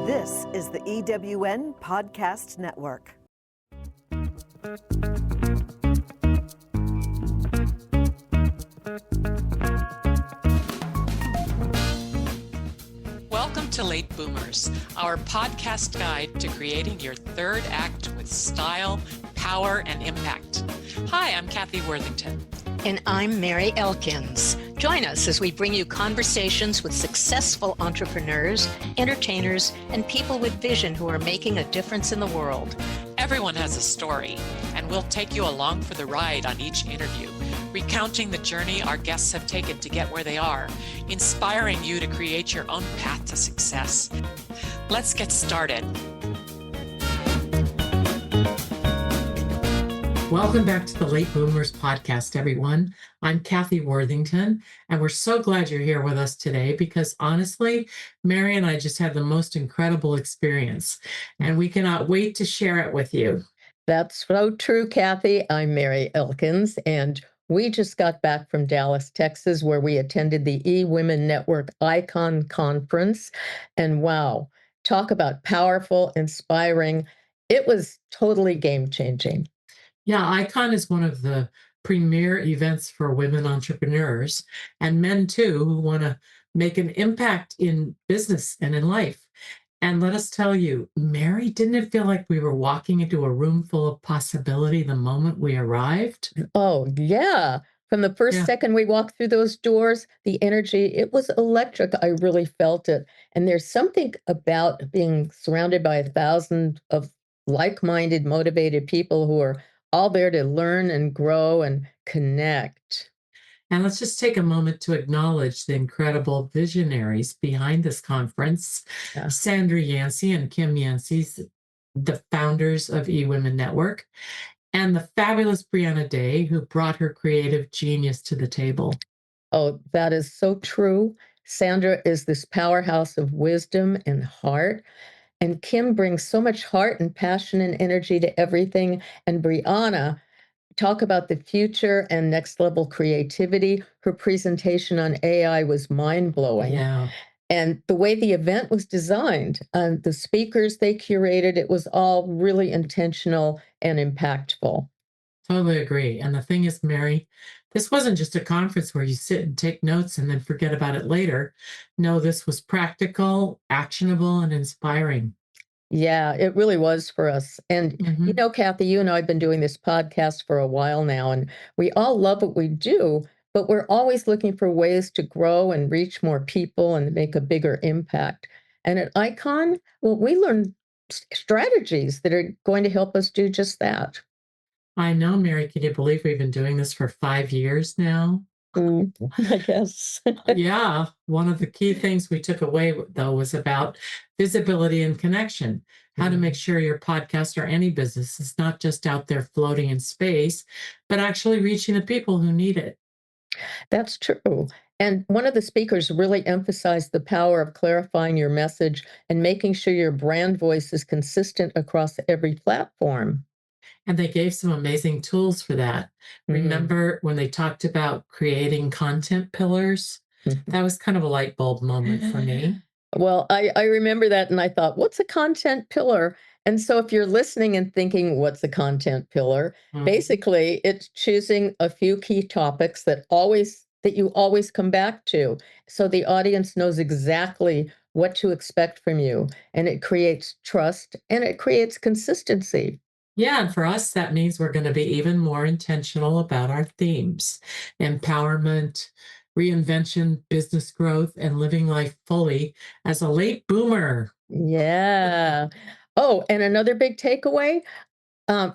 This is the eWomen Podcast Network. Welcome to Late Boomers, our podcast guide to creating your third act with style, power, and impact. Hi, I'm Cathy Worthington. And I'm Mary Elkins. Join us as we bring you conversations with successful entrepreneurs, entertainers, and people with vision who are making a difference in the world. Everyone has a story, and we'll take you along for the ride on each interview, recounting the journey our guests have taken to get where they are, inspiring you to create your own path to success. Let's get started. Welcome back to the Late Boomers podcast, everyone. I'm Cathy Worthington, and we're so glad you're here with us today because honestly, Mary and I just had the most incredible experience, and we cannot wait to share it with you. That's so true, Cathy. I'm Mary Elkins, and we just got back from Dallas, Texas, where we attended the eWomen Network Icon Conference. And wow, talk about powerful, inspiring. It was totally game-changing. Yeah, Icon is one of the premier events for women entrepreneurs and men too who want to make an impact in business and in life. And let us tell you, Mary, didn't it feel like we were walking into a room full of possibility the moment we arrived? Oh, yeah. From the first second we walked through those doors, the energy, it was electric. I really felt it. And there's something about being surrounded by 1,000 of like-minded, motivated people who are all there to learn and grow and connect. And let's just take a moment to acknowledge the incredible visionaries behind this conference. Yeah. Sandra Yancey and Kim Yancey, the founders of eWomen Network, and the fabulous Brianna Day, who brought her creative genius to the table. Oh, that is so true. Sandra is this powerhouse of wisdom and heart. And Kim brings so much heart and passion and energy to everything. And Brianna, talk about the future and next level creativity. Her presentation on AI was mind-blowing. Yeah. And the way the event was designed, the speakers they curated, it was all really intentional and impactful. Totally agree. And the thing is, Mary, this wasn't just a conference where you sit and take notes and then forget about it later. No, this was practical, actionable, and inspiring. Yeah, it really was for us. And, you know, Cathy, you and I have been doing this podcast for a while now, and we all love what we do, but we're always looking for ways to grow and reach more people and make a bigger impact. And at Icon, well, we learned strategies that are going to help us do just that. I know, Mary, can you believe we've been doing this for 5 years now? I guess. Yeah. One of the key things we took away, though, was about visibility and connection. How to make sure your podcast or any business is not just out there floating in space, but actually reaching the people who need it. That's true. And one of the speakers really emphasized the power of clarifying your message and making sure your brand voice is consistent across every platform. And they gave some amazing tools for that. Remember when they talked about creating content pillars? That was kind of a light bulb moment for me. Well, I remember that and I thought, what's a content pillar? And so if you're listening and thinking, what's a content pillar? Basically, it's choosing a few key topics that you always come back to. So the audience knows exactly what to expect from you. And it creates trust and it creates consistency. Yeah, and for us, that means we're going to be even more intentional about our themes: empowerment, reinvention, business growth, and living life fully as a late boomer. Yeah. Oh, and another big takeaway,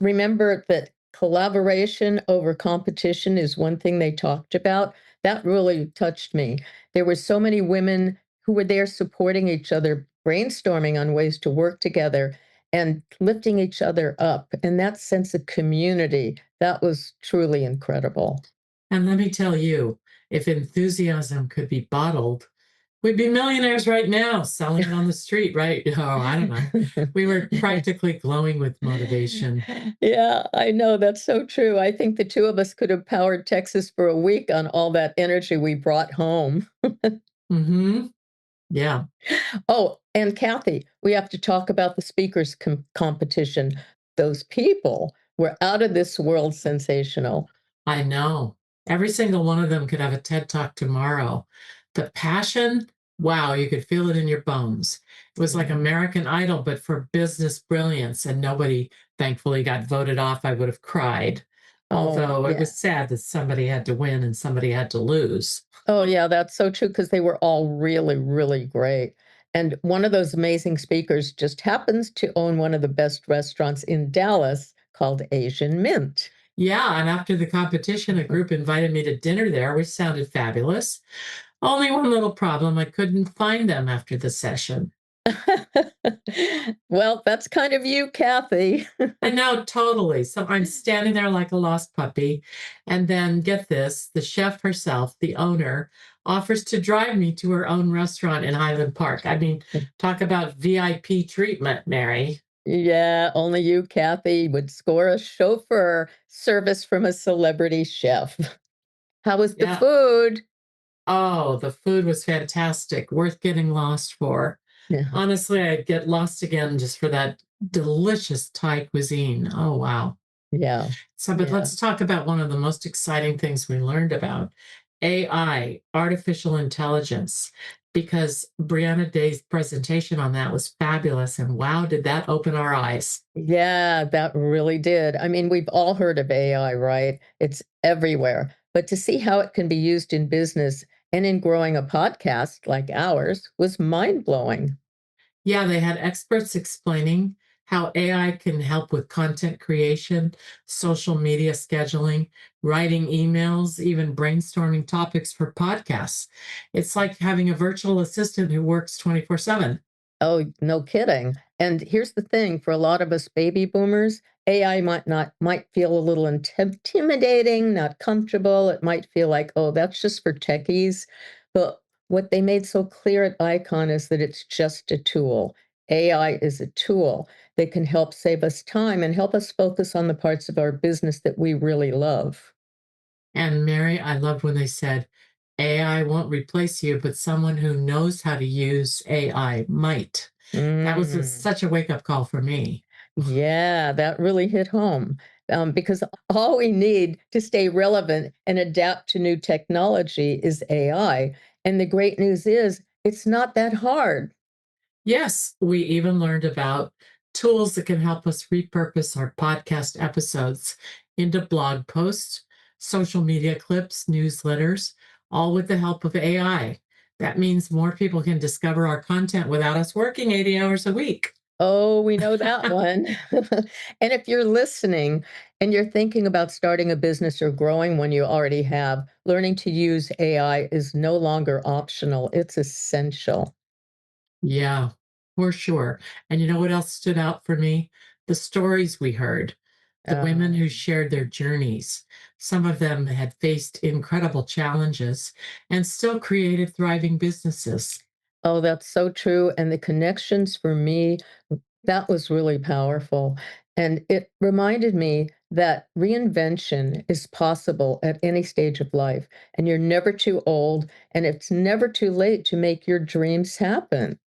remember that collaboration over competition is one thing they talked about. That really touched me. There were so many women who were there supporting each other, brainstorming on ways to work together and lifting each other up. And that sense of community, that was truly incredible. And let me tell you, if enthusiasm could be bottled, we'd be millionaires right now selling it on the street, right? Oh, I don't know. We were practically glowing with motivation. Yeah, I know. That's so true. I think the two of us could have powered Texas for a week on all that energy we brought home. Mm-hmm. Yeah, Oh, and Kathy, we have to talk about the speakers competition. Those people were out of this world sensational. I know. Every single one of them could have a TED Talk tomorrow. The passion, wow, you could feel it in your bones. It was like Yeah. American Idol, but for business brilliance, and nobody, thankfully, got voted off. I would have cried. Oh, Although it yeah. was sad that somebody had to win and somebody had to lose. Oh, yeah, that's so true because they were all really, really great. And one of those amazing speakers just happens to own one of the best restaurants in Dallas called Asian Mint. Yeah, and after the competition, a group invited me to dinner there, which sounded fabulous. Only one little problem, I couldn't find them after the session. Well, that's kind of you, Kathy. I know, totally. So I'm standing there like a lost puppy. And then get this, the chef herself, the owner, offers to drive me to her own restaurant in Highland Park. I mean, talk about VIP treatment, Mary. Yeah, only you, Kathy, would score a chauffeur service from a celebrity chef. How was the Yeah. food? Oh, the food was fantastic, worth getting lost for. Yeah. Honestly, I'd get lost again just for that delicious Thai cuisine. Oh, wow. Yeah. So, but Yeah. let's talk about one of the most exciting things we learned about AI, artificial intelligence, because Brianna Day's presentation on that was fabulous. And wow, did that open our eyes? Yeah, that really did. I mean, we've all heard of AI, right? It's everywhere. But to see how it can be used in business and in growing a podcast like ours was mind blowing. Yeah, they had experts explaining how AI can help with content creation, social media scheduling, writing emails, even brainstorming topics for podcasts. It's like having a virtual assistant who works 24/7. Oh, no kidding. And here's the thing, for a lot of us baby boomers, AI might feel a little intimidating, not comfortable. It might feel like, oh, that's just for techies. But what they made so clear at Icon is that it's just a tool. AI is a tool that can help save us time and help us focus on the parts of our business that we really love. And Mary, I loved when they said AI won't replace you, but someone who knows how to use AI might. That was Mm. such a wake up call for me. Yeah, that really hit home. Because all we need to stay relevant and adapt to new technology is AI. And the great news is it's not that hard. Yes, we even learned about tools that can help us repurpose our podcast episodes into blog posts, social media clips, newsletters, all with the help of AI. That means more people can discover our content without us working 80 hours a week. Oh, we know that one. And if you're listening and you're thinking about starting a business or growing one you already have, learning to use AI is no longer optional, it's essential. Yeah, for sure. And you know what else stood out for me? The stories we heard, the women who Um, shared their journeys. Some of them had faced incredible challenges and still created thriving businesses. Oh, that's so true. And the connections for me, that was really powerful. And it reminded me that reinvention is possible at any stage of life. And you're never too old, and it's never too late to make your dreams happen.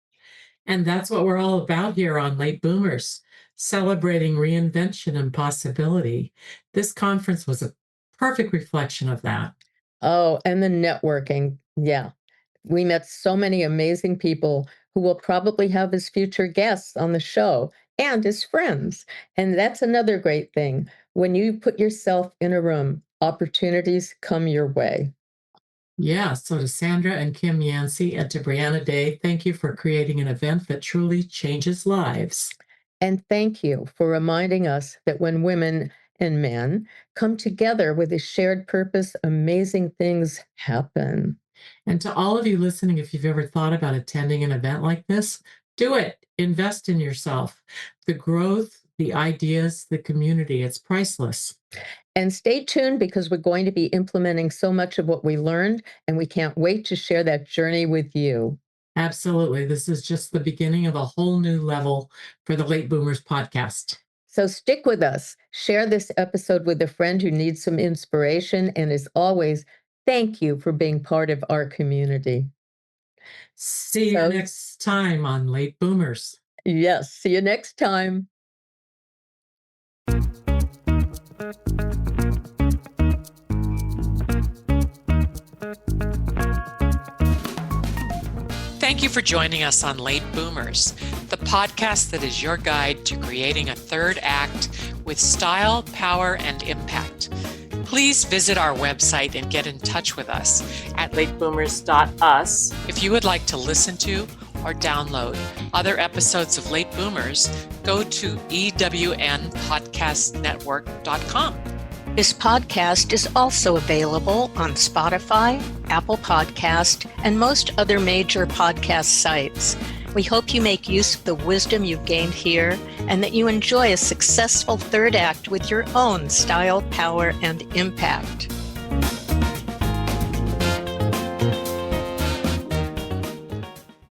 And that's what we're all about here on Late Boomers, celebrating reinvention and possibility. This conference was a perfect reflection of that. Oh, and the networking. Yeah. We met so many amazing people who will probably have as future guests on the show and as friends. And that's another great thing. When you put yourself in a room, opportunities come your way. Yeah, so to Sandra and Kim Yancey and to Brianna Day, thank you for creating an event that truly changes lives. And thank you for reminding us that when women and men come together with a shared purpose, amazing things happen. And to all of you listening, if you've ever thought about attending an event like this, do it. Invest in yourself. The growth, the ideas, the community, it's priceless. And stay tuned because we're going to be implementing so much of what we learned, and we can't wait to share that journey with you. Absolutely. This is just the beginning of a whole new level for the Late Boomers podcast. So stick with us. Share this episode with a friend who needs some inspiration. And as always, thank you for being part of our community. See you So- next time on Late Boomers. Yes. See you next time. Thank you for joining us on Late Boomers, the podcast that is your guide to creating a third act with style, power, and impact. Please visit our website and get in touch with us at lateboomers.us. If you would like to listen to or download other episodes of Late Boomers, go to eWomenpodcastnetwork.com. This podcast is also available on Spotify, Apple Podcast, and most other major podcast sites. We hope you make use of the wisdom you've gained here and that you enjoy a successful third act with your own style, power, and impact.